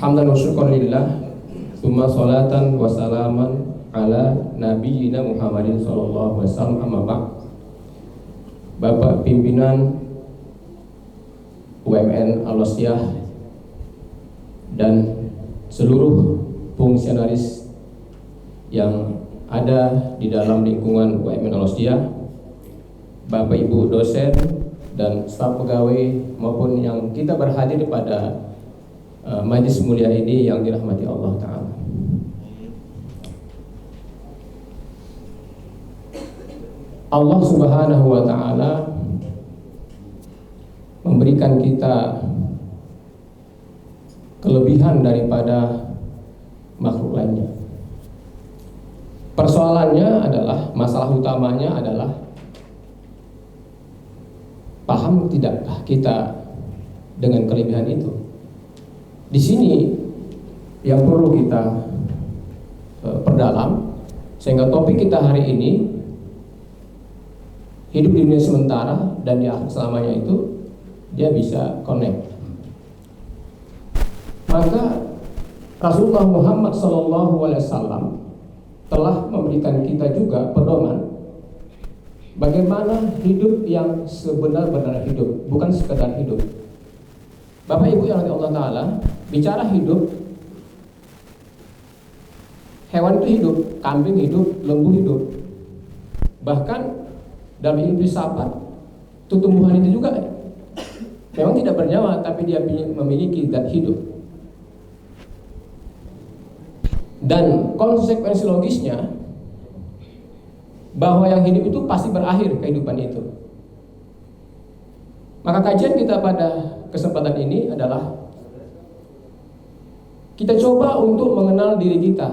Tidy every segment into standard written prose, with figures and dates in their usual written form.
Hamdan wa syukran lillah, tsumma salatan wa salaman ala nabiyyina Muhammadin sallallahu alaihi wasallam, amma ba'd. Bapak pimpinan UMN Al-Wasiyah dan seluruh fungsionaris yang ada di dalam lingkungan UMN Al-Wasiyah, Bapak Ibu dosen dan staf pegawai maupun yang kita berhadir pada majlis mulia ini yang dirahmati Allah Ta'ala. Allah Subhanahu wa Ta'ala memberikan kita kelebihan daripada makhluk lainnya. Persoalannya adalah, masalah utamanya adalah, paham tidakkah kita dengan kelebihan itu? Di sini yang perlu kita perdalam, sehingga topik kita hari ini, hidup di dunia sementara dan di akhir selamanya, itu dia bisa connect. Maka Rasulullah Muhammad SAW telah memberikan kita juga pedoman bagaimana hidup yang sebenar-benar hidup, bukan sekedar hidup. Bapak Ibu yang dirahmati Allah Ta'ala, bicara hidup, hewan itu hidup, kambing hidup, lembu hidup. Bahkan dalam ilmu filsafat, tumbuhan itu juga memang tidak bernyawa, tapi dia memiliki zat hidup. Dan konsekuensi logisnya bahwa yang hidup itu pasti berakhir kehidupan itu. Maka kajian kita pada kesempatan ini adalah kita coba untuk mengenal diri kita.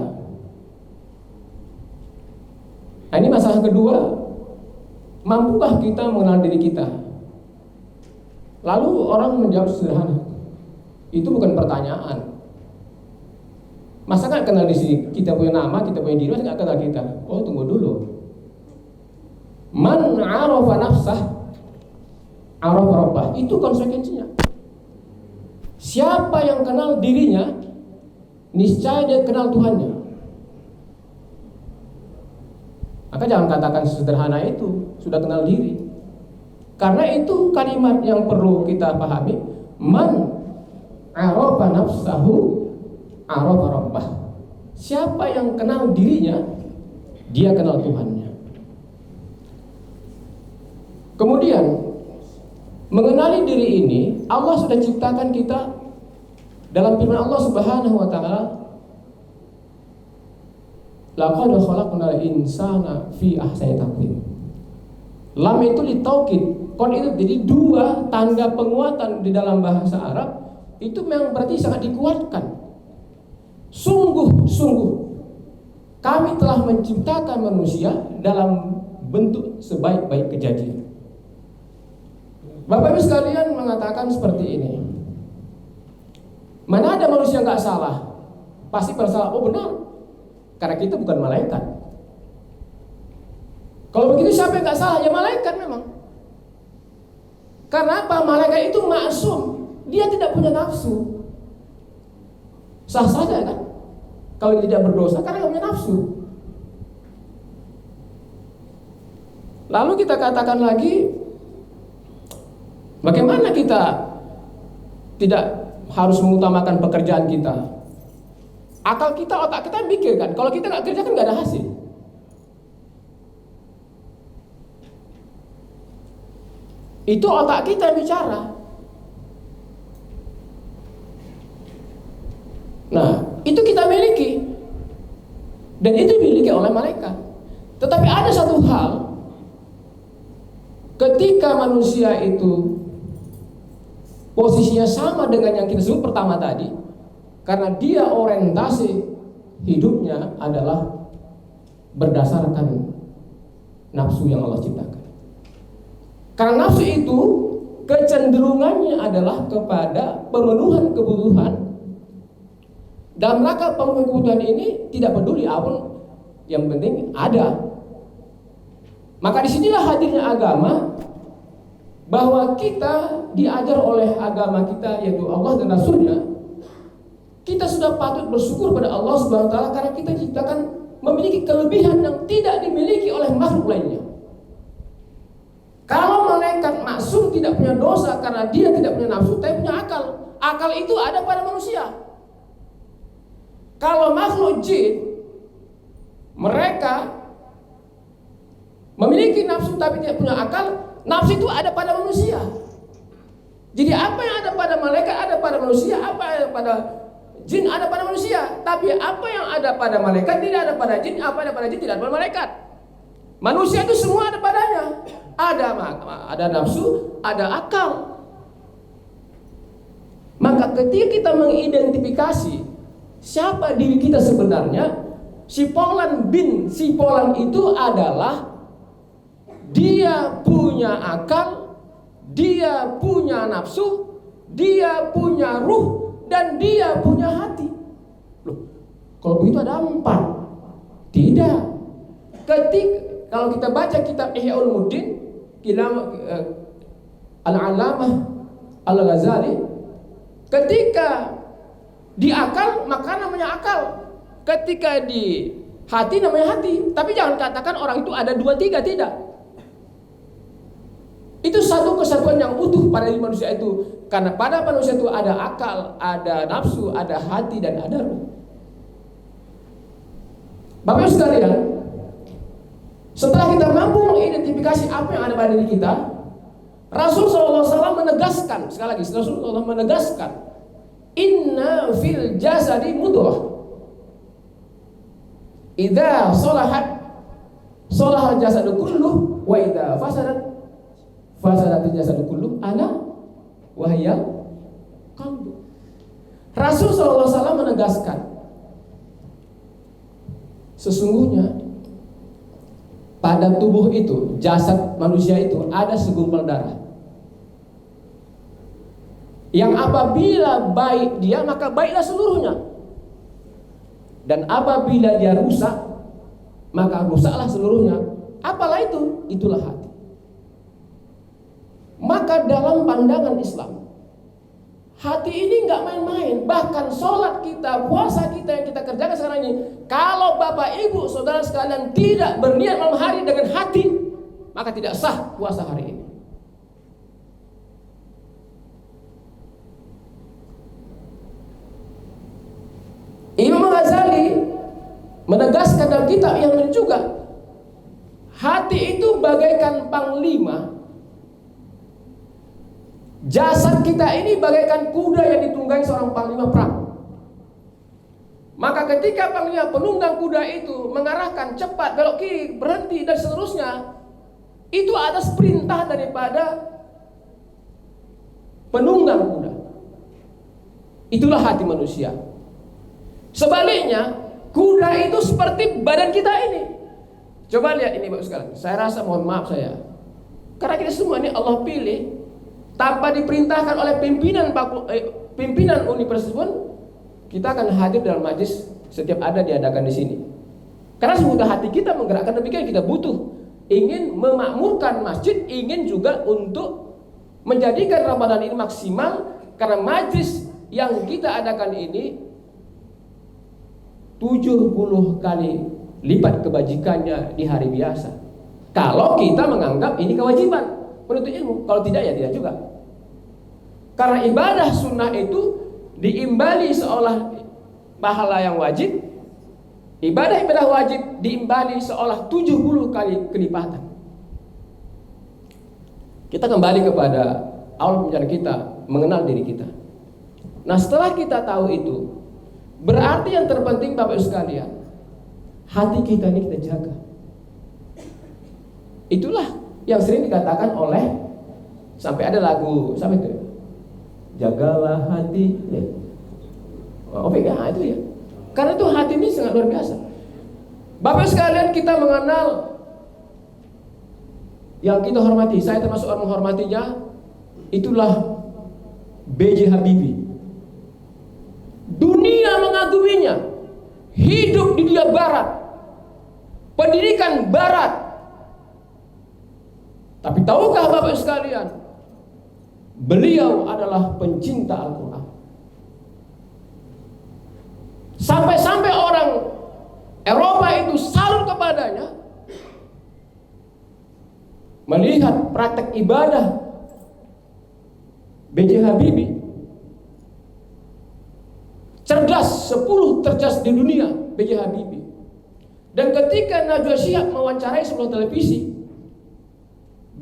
Nah, ini masalah kedua, mampukah kita mengenal diri kita? Lalu orang menjawab sederhana, itu bukan pertanyaan. Masa nggak kenal diri kita, punya nama, kita punya diri, masa nggak kenal kita? Oh, tunggu dulu. Man arafa nafsah arafa rabbah, itu konsekuensinya. Siapa yang kenal dirinya, niscaya dia kenal Tuhannya. Maka jangan katakan sederhana itu, sudah kenal diri. Karena itu kalimat yang perlu kita pahami. Man arafa nafsahu arafa rabbah. Siapa yang kenal dirinya, dia kenal Tuhannya. Kemudian mengenali diri ini, Allah sudah ciptakan kita dalam firman Allah Subhanahu wa Ta'ala, laqad khalaqnal insana fi ahsani taqwim. Lam itu litaukid, kon itu jadi dua tanda penguatan di dalam bahasa Arab, itu memang berarti sangat dikuatkan. Sungguh-sungguh kami telah menciptakan manusia dalam bentuk sebaik-baik kejadian. Bapak Ibu sekalian mengatakan seperti ini, mana ada manusia nggak salah? Pasti bersalah. Oh benar, karena kita bukan malaikat. Kalau begitu siapa yang nggak salah? Ya malaikat memang. Karena apa? Malaikat itu maksum, dia tidak punya nafsu. Sah saja kan? Kalau dia tidak berdosa karena nggak punya nafsu. Lalu kita katakan lagi, bagaimana kita tidak harus mengutamakan pekerjaan kita? Akal kita, otak kita mikir kan, kalau kita nggak kerja kan nggak ada hasil. Itu otak kita yang bicara. Nah, itu kita miliki, dan itu dimiliki oleh malaikat. Tetapi ada satu hal, ketika manusia itu posisinya sama dengan yang kita sebut pertama tadi, karena dia orientasi hidupnya adalah berdasarkan nafsu yang Allah ciptakan. Karena nafsu itu kecenderungannya adalah kepada pemenuhan kebutuhan. Dalam rangka pemenuhan kebutuhan ini tidak peduli apapun, yang penting ada. Maka disinilah hadirnya agama, bahwa kita diajar oleh agama kita, yaitu Allah dan Rasulnya, kita sudah patut bersyukur pada Allah Subhanahu wa taala karena kita diciptakan memiliki kelebihan yang tidak dimiliki oleh makhluk lainnya. Kalau malaikat maksum tidak punya dosa karena dia tidak punya nafsu, tapi punya akal. Akal itu ada pada manusia. Kalau makhluk jin, mereka memiliki nafsu tapi tidak punya akal, nafsu itu ada pada manusia. Jadi apa yang ada pada malaikat ada pada manusia, apa yang ada pada jin ada pada manusia. Tapi apa yang ada pada malaikat tidak ada pada jin, apa yang ada pada jin tidak ada pada malaikat. Manusia itu semua ada padanya. Ada nafsu, ada akal. Maka ketika kita mengidentifikasi siapa diri kita sebenarnya, si Polan bin si Polan itu adalah dia punya akal, dia punya nafsu, dia punya ruh, dan dia punya hati. Loh, kalau begitu ada 4. Tidak. Kalau kita baca kitab Ihya Ulumuddin, Al-Allamah Al-Ghazali, ketika di akal maka namanya akal, ketika di hati namanya hati. Tapi jangan katakan orang itu ada 2, 3, tidak. Itu satu kesatuan yang utuh pada diri manusia itu. Karena pada manusia itu ada akal, ada nafsu, ada hati, dan ada ruh. Bapak Ibu sekalian, setelah kita mampu mengidentifikasi apa yang ada pada diri kita, Rasul SAW menegaskan, sekali lagi Rasulullah menegaskan, inna fil jasadi mudghah, idza salahat salahal jasadu kulluh, wa idza fasadatil jasadu kulluh ala wahya qalbu. Rasul SAW menegaskan, sesungguhnya pada tubuh itu, jasad manusia itu ada segumpal darah yang apabila baik dia, maka baiklah seluruhnya, dan apabila dia rusak, maka rusaklah seluruhnya. Apalah itu? Itulah hati. Maka dalam pandangan Islam, hati ini nggak main-main. Bahkan sholat kita, puasa kita yang kita kerjakan sekarang ini, kalau bapak ibu saudara sekalian tidak berniat malam hari dengan hati, maka tidak sah puasa hari ini. Imam Ghazali menegaskan dalam kitab yang lain juga, hati itu bagaikan panglima. Jasad kita ini bagaikan kuda yang ditunggangi seorang panglima perang. Maka ketika panglima penunggang kuda itu mengarahkan cepat, belok kiri, berhenti, dan seterusnya, itu atas perintah daripada penunggang kuda. Itulah hati manusia. Sebaliknya, kuda itu seperti badan kita ini. Coba lihat ini Bapak sekalian. Saya rasa, mohon maaf saya, karena kita semua ini Allah pilih tanpa diperintahkan oleh pimpinan universitas pun, kita akan hadir dalam majlis setiap ada diadakan di sini. Karena semudah hati kita menggerakkan demikian, kita butuh, ingin memakmurkan masjid, ingin juga untuk menjadikan Ramadan ini maksimal, karena majlis yang kita adakan ini 70 kali lipat kebajikannya di hari biasa. Kalau kita menganggap ini kewajiban penuntut ilmu, kalau tidak ya tidak juga. Karena ibadah sunnah itu diimbali seolah pahala yang wajib, ibadah wajib diimbali seolah 70 kali kelipatan. Kita kembali kepada awal pembicaraan kita, mengenal diri kita. Nah, setelah kita tahu itu, berarti yang terpenting Bapak Ibu sekalian, hati kita ini kita jaga. Itulah yang sering dikatakan oleh, sampai ada lagu, sampai itu, jagalah hati. OPK itu ya. Karena itu hati ini sangat luar biasa. Bapak sekalian, kita mengenal yang kita hormati. Saya termasuk orang menghormatinya. Itulah B.J. Habibie. Dunia mengaguminya. Hidup di dunia barat, pendidikan barat. Tapi tahukah Bapak sekalian, beliau adalah pencinta Al-Quran. Sampai-sampai orang Eropa itu salut kepadanya, melihat praktek ibadah B.J. Habibie. Cerdas, 10 tercerdas di dunia B.J. Habibie. Dan ketika Najwa Shihab mewawancarai sebuah televisi,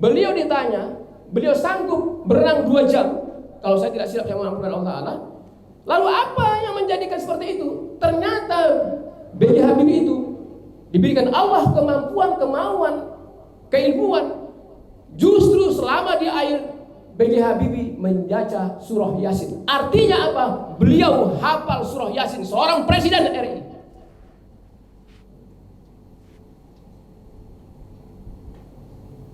beliau ditanya, beliau sanggup berenang 2 jam. Kalau saya tidak silap, saya mengampuni Allah Ta'ala. Lalu apa yang menjadikan seperti itu? Ternyata B.J. Habibie itu diberikan Allah kemampuan, kemauan, keilmuan. Justru selama di air, B.J. Habibie membaca surah Yasin. Artinya apa? Beliau hafal surah Yasin, seorang presiden RI.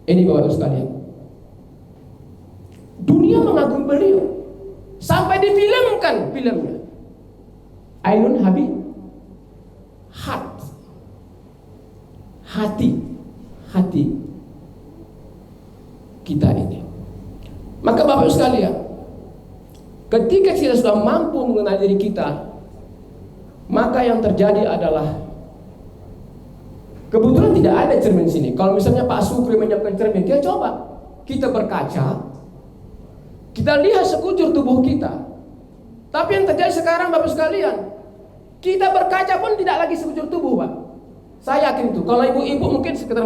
Ini Bapak-Ibu sekalian, dunia mengagumi beliau sampai difilmkan filmnya Ainun Habib. Hati kita ini. Maka Bapak-Ibu sekalian, ketika kita sudah mampu mengenal diri kita, maka yang terjadi adalah, kebetulan tidak ada cermin sini. Kalau misalnya Pak Sukri menyiapkan cermin, kita coba, kita berkaca, kita lihat sekujur tubuh kita. Tapi yang terjadi sekarang Bapak sekalian, kita berkaca pun tidak lagi sekujur tubuh, Pak. Saya yakin itu. Kalau ibu-ibu mungkin sekitar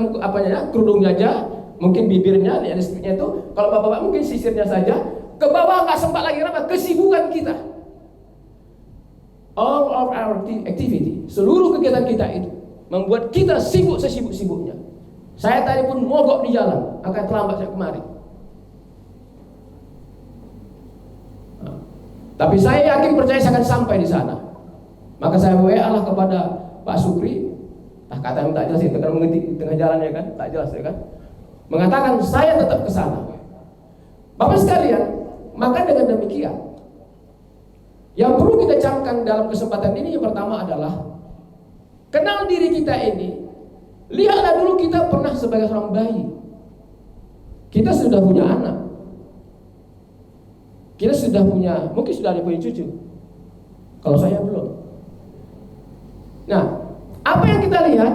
kerudungnya aja, mungkin bibirnya, lipstiknya itu. Kalau bapak-bapak mungkin sisirnya saja. Ke bawah nggak sempat lagi, kenapa? Kesibukan kita. All of our activity, seluruh kegiatan kita itu membuat kita sibuk sesibuk-sibuknya. Saya tadi pun mogok di jalan, akan terlambat saya kemari. Tapi saya yakin, percaya saya akan sampai di sana. Maka saya WA Allah kepada Pak Sukri. Kata yang tak jelas itu, karena mengetik di tengah jalan ya kan, tak jelas ya kan. Mengatakan saya tetap ke sana. Bapak sekalian, maka dengan demikian, yang perlu kita camkan dalam kesempatan ini yang pertama adalah kenal diri kita ini. Lihatlah dulu kita pernah sebagai seorang bayi. Kita sudah punya anak. Kita sudah punya, mungkin sudah ada punya cucu. Kalau saya belum. Nah, apa yang kita lihat?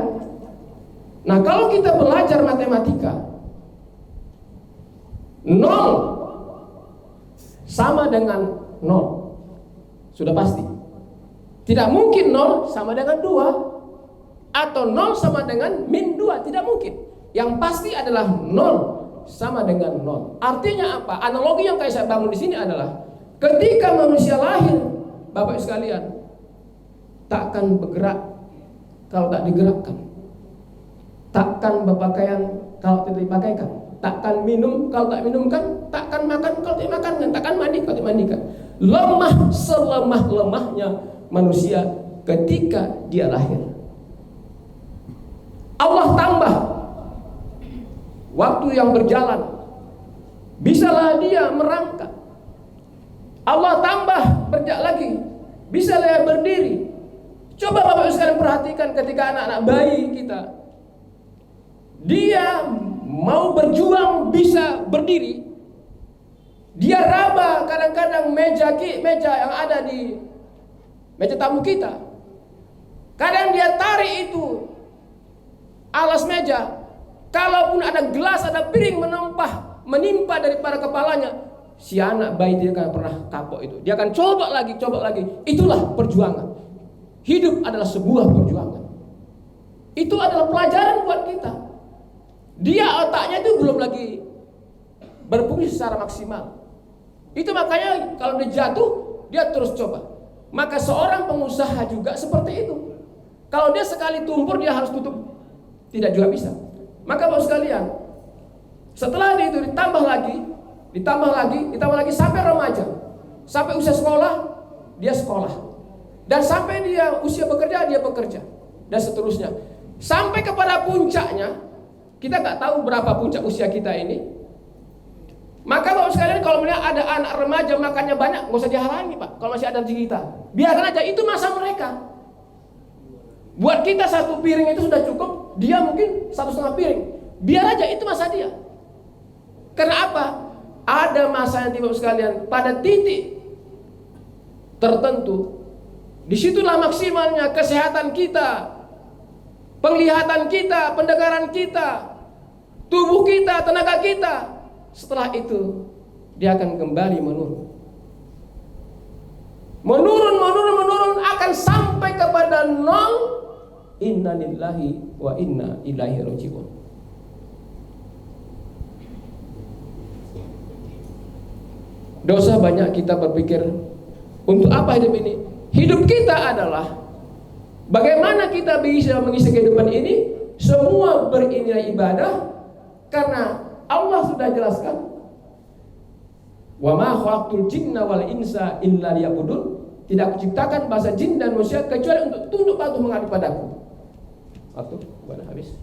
Nah, kalau kita belajar matematika, 0 sama dengan 0. Sudah pasti. Tidak mungkin 0 sama dengan 2 atau 0 sama dengan min 2, tidak mungkin. Yang pasti adalah 0 sama dengan 0. Artinya apa? Analogi yang kayak saya bangun di sini adalah ketika manusia lahir, Bapak sekalian, takkan bergerak kalau tak digerakkan, takkan berpakaian kalau tidak dipakaikan, takkan minum kalau tak minumkan, takkan makan kalau tidak makan, takkan mandi kalau tidak mandikan. Lemah selemah-lemahnya manusia ketika dia lahir. Allah tambah waktu yang berjalan, bisalah dia merangkak. Allah tambah berjalan lagi, bisalah dia berdiri. Coba Bapak sekalian perhatikan ketika anak-anak bayi kita, dia mau berjuang bisa berdiri, dia raba kadang-kadang meja yang ada di meja tamu kita. Kadang dia tarik itu alas meja. Kalaupun ada gelas, ada piring menimpa daripada kepalanya, si anak bayi dia akan pernah kapok itu. Dia akan coba lagi. Itulah perjuangan. Hidup adalah sebuah perjuangan. Itu adalah pelajaran buat kita. Dia otaknya itu belum lagi berfungsi secara maksimal. Itu makanya kalau dia jatuh, dia terus coba. Maka seorang pengusaha juga seperti itu. Kalau dia sekali tumpur, dia harus tutup. Tidak juga bisa. Maka Bapak sekalian, setelah itu ditambah lagi sampai remaja, sampai usia sekolah, dia sekolah. Dan sampai dia usia bekerja, dia bekerja. Dan seterusnya. Sampai kepada puncaknya, kita nggak tahu berapa puncak usia kita ini. Maka Bapak sekalian, kalau melihat ada anak remaja makannya banyak, nggak usah dihalangi Pak. Kalau masih ada di kita, biarkan aja, itu masa mereka. Buat kita 1 piring itu sudah cukup, dia mungkin 1,5 piring. Biar aja, itu masa dia. Karena apa? Ada masa yang Bapak sekalian, pada titik tertentu Disitulah maksimalnya kesehatan kita, penglihatan kita, pendengaran kita, tubuh kita, tenaga kita. Setelah itu dia akan kembali menurun. Menurun akan sampai kepada nol. Inna lillahi wa inna ilaihi raji'un. Dosa banyak kita berpikir, untuk apa hidup ini? Hidup kita adalah bagaimana kita bisa mengisi kehidupan ini. Semua berinilai ibadah, karena Allah sudah jelaskan, wa ma khalaqtul jinna wal insa illa liya'budun. Tidak kuciptakan bahasa jin dan manusia kecuali untuk tunduk patuh mengabdi padaku. Waktu mana habis.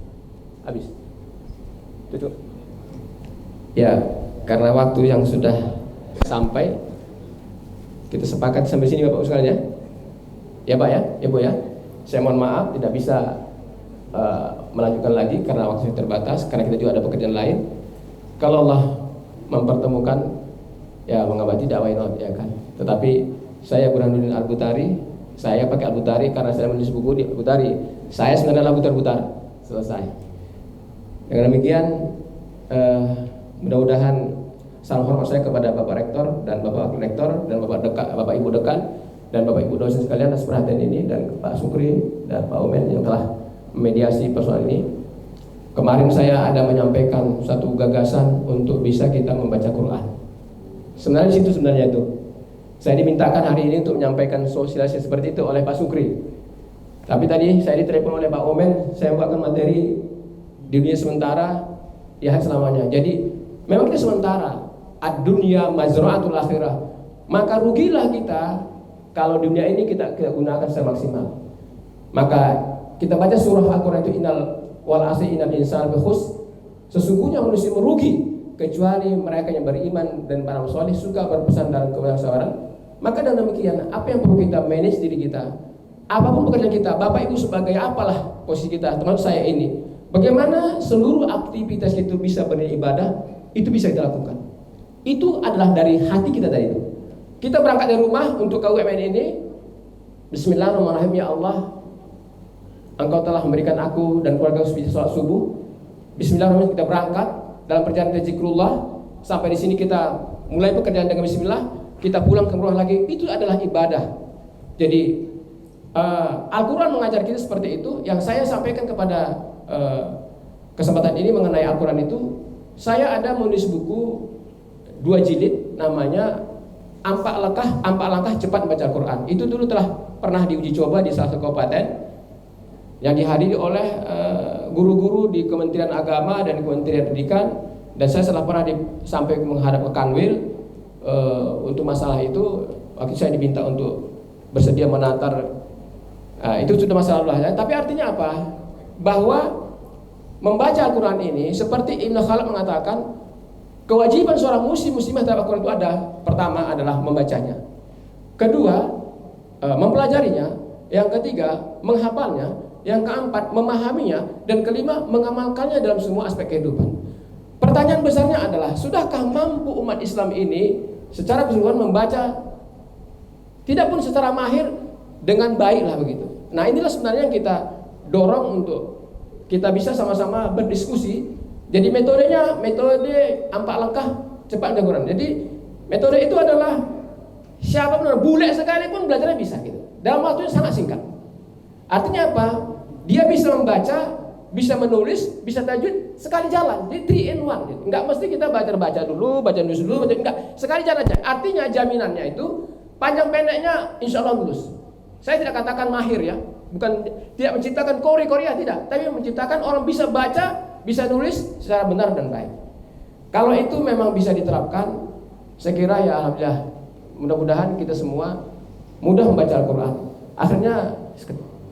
Tutup. Ya, karena waktu yang sudah sampai, kita sepakat sampai sini Bapak sekalian ya. Ya Pak ya, Ibu ya. Saya mohon maaf tidak bisa melanjutkan lagi karena waktu terbatas, karena kita juga ada pekerjaan lain. Kalau Allah mempertemukan, ya mengabdi dakwah ya kan. Tetapi saya Burhanuddin Al-Butari, saya pakai Al-Butari karena saya menulis buku di Al-Butari. Saya sebenarnya Al-Butar, selesai. Dengan demikian, mudah-mudahan salam hormat saya kepada Bapak Rektor dan Bapak Wakil Rektor dan Bapak Ibu Dekan dan Bapak Ibu dosen sekalian atas perhatian ini, dan Pak Sukri dan Pak Omen yang telah memediasi persoalan ini. Kemarin saya ada menyampaikan satu gagasan untuk bisa kita membaca Quran. Sebenarnya di situ itu. Saya dimintakan hari ini untuk menyampaikan sosialisasi seperti itu oleh Pak Sukri. Tapi tadi saya ditelepon oleh Pak Omen, saya membuatkan materi di dunia sementara, ya selamanya. Jadi memang kita sementara. Ad-dunya mazra'atul akhirah. Maka rugilah kita kalau dunia ini kita gunakan secara maksimal. Maka kita baca surah Al-Quran itu, innal wal asri innal insana khus. Sesungguhnya manusia merugi kecuali mereka yang beriman dan para saleh suka berpesan dalam kebenaran. Maka dengan demikian, apa yang perlu kita manage diri kita, apapun pekerjaan kita, Bapak Ibu sebagai apalah posisi kita, teman saya ini, bagaimana seluruh aktivitas itu bisa beribadah, itu bisa kita lakukan. Itu adalah dari hati kita tadi itu. Kita berangkat dari rumah untuk KUMN ini, Bismillahirrahmanirrahim, ya Allah, Engkau telah memberikan aku dan keluarga bisa sholat subuh. Bismillahirrahmanirrahim, kita berangkat dalam perjalanan zikrullah. Sampai di sini kita mulai pekerjaan dengan Bismillah. Kita pulang ke rumah lagi, itu adalah ibadah. Jadi Al-Quran mengajar kita seperti itu. Yang saya sampaikan kepada kesempatan ini mengenai Al-Quran itu, saya ada menulis buku 2 jilid namanya Empat Langkah Cepat Membaca Al-Quran. Itu dulu telah pernah diuji coba di salah satu kabupaten yang dihadiri oleh guru-guru di Kementerian Agama dan Kementerian Pendidikan, dan saya telah pernah sampai menghadap ke Kanwil untuk masalah itu. Waktu saya diminta untuk bersedia menatar, itu sudah masalah lah. Tapi artinya apa? Bahwa membaca Al-Quran ini seperti Ibnu Khalaf mengatakan, kewajiban seorang muslimah terhadap Al-Quran itu ada. Pertama adalah membacanya, kedua mempelajarinya, yang ketiga menghafalnya, yang keempat memahaminya, dan kelima mengamalkannya dalam semua aspek kehidupan. Pertanyaan besarnya adalah, sudahkah mampu umat Islam ini secara keseluruhan membaca, tidak pun secara mahir, dengan baik lah begitu. Nah inilah sebenarnya yang kita dorong untuk kita bisa sama-sama berdiskusi. Jadi metodenya, metode 4 langkah cepat membaca Quran. Jadi metode itu adalah siapapun, bule sekalipun belajarnya bisa gitu, dalam waktu yang sangat singkat. Artinya apa? Dia bisa membaca, bisa menulis, bisa tajwid sekali jalan. Jadi 3 in 1 gitu. Enggak mesti kita baca dulu, baca enggak, sekali jalan aja. Artinya jaminannya itu panjang pendeknya insya Allah lulus. Saya tidak katakan mahir ya, bukan tidak menciptakan Korea tidak, tapi menciptakan orang bisa baca, bisa nulis secara benar dan baik. Kalau itu memang bisa diterapkan, saya kira ya alhamdulillah, mudah-mudahan kita semua mudah membaca Al-Quran. Akhirnya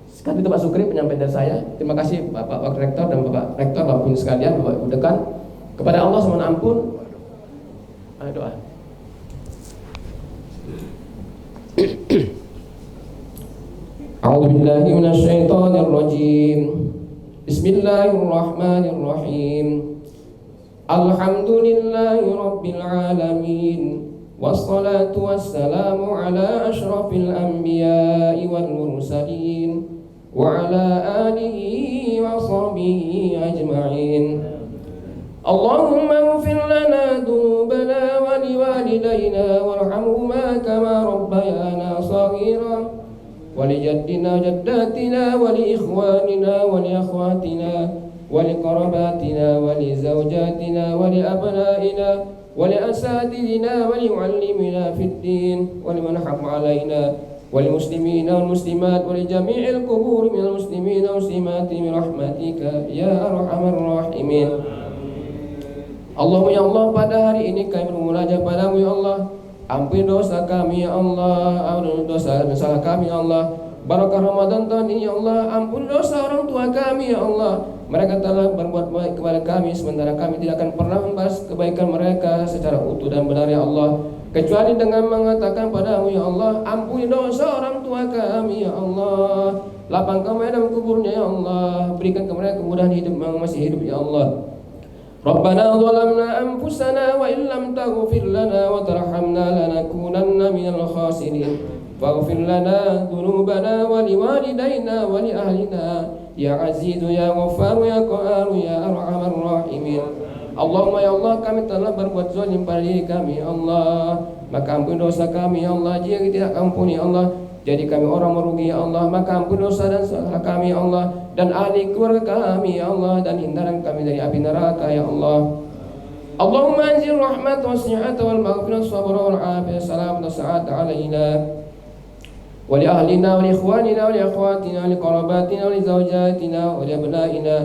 sekali itu Pak Sukri penyampaian dari saya. Terima kasih Bapak Wakil Rektor dan Bapak Rektor, Bapak Ibu sekalian, Bapak Ibu Dekan. Kepada Allah mohon ampun. Doa. A'udzubillahi minasyaitonir rajim. Bismillahirrahmanirrahim. Alhamdulillahi rabbil alamin. Wassalatu wassalamu ala asyrafil anbiya'i والمرسلين وعلى آله وصحبه أجمعين. اللهم اغفر لنا ذنوبنا ولوالدينا وارحمهما كما ربيانا صغيرا ولجدنا وجداتنا ولإخواننا ولأخواتنا ولقرباتنا ولزوجاتنا ولأبنائنا ولأساتذتنا ولمعلمنا في الدين ولمن حق علينا وللمسلمين والمسلمات ولجميع القبور من المسلمين والمسلمات برحمتك يا أرحم الراحمين. Allahumma ya Allah, pada hari ini kami bermunajat padamu ya Allah. Ampuni dosa kami ya Allah, ampuni dosa dan salah kami ya Allah. Barakah Ramadan tahun ini ya Allah. Ampuni dosa orang tua kami ya Allah. Mereka telah berbuat baik kepada kami, sementara kami tidak akan pernah membalas kebaikan mereka secara utuh dan benar ya Allah, kecuali dengan mengatakan padamu ya Allah, ampuni dosa orang tua kami ya Allah. Lapangkan dalam kuburnya ya Allah. Berikan kepada mereka kemudahan hidup yang masih hidup ya Allah. Rabbana zalamna anfusana wa illam taghfir lana wa tarhamna lanakunanna minal khasirin. Faghfir lana dhunubana wa liwalidayna wa li ahlina ya azizu ya ghaffar ya qahhar ya arhamar rahimin. Allahumma ya Allah, kami telah berbuat zalim pada diri kami ya Allah, maka ampuni dosa kami ya Allah. Jika kita tidak ampuni ya Allah, jadi kami orang merugi ya Allah, maka ampuni dosa dan salah kami ya Allah, dan ahli keluarga kami ya Allah, dan hindaran kami dari api neraka ya Allah. Allahumma anzil rahmat wasi'at wal maghfirah sabra wal afiyah salam wa sa'at alaina wa li ahlina wa li ikhwanina wa li akhwatina wa li qarabatina wa li zawjatina wa li abnaina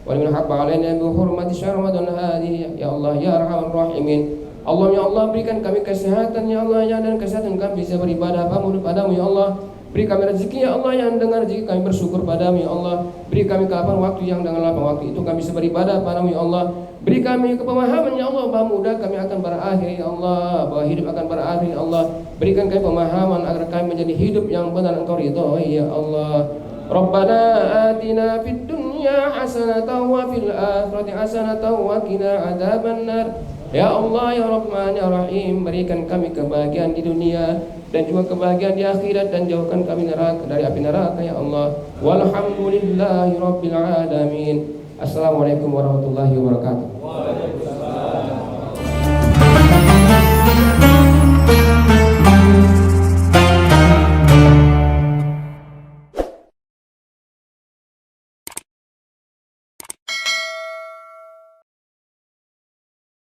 wa li man habba alaina bi hurmati syahr ramadan hadhihi ya Allah ya arhamar rahimin. Allah ya Allah, berikan kami kesehatan ya Allah ya, dan kesehatan kami bisa beribadah padamu ya Allah. Beri kami rezeki ya Allah, yang dengan rezeki kami bersyukur padamu ya Allah. Beri kami kelapan waktu, yang dengan lapang waktu itu kami bisa beribadah padamu ya Allah. Beri kami kepemahaman ya Allah, bahwa mudah kami akan berakhir ya Allah, bahwa hidup akan berakhir ya Allah. Berikan kami pemahaman agar kami menjadi hidup yang benar Engkau ridhoi ya Allah. Rabbana atina fid dunya hasanatan wa fil akhirati hasanatan wa qina adzabannar. Ya Allah ya Rahman ya Rahim, berikan kami kebahagiaan di dunia dan juga kebahagiaan di akhirat, dan jauhkan kami dari api neraka ya Allah. Walhamdulillahi rabbil alamin. Assalamualaikum warahmatullahi wabarakatuh.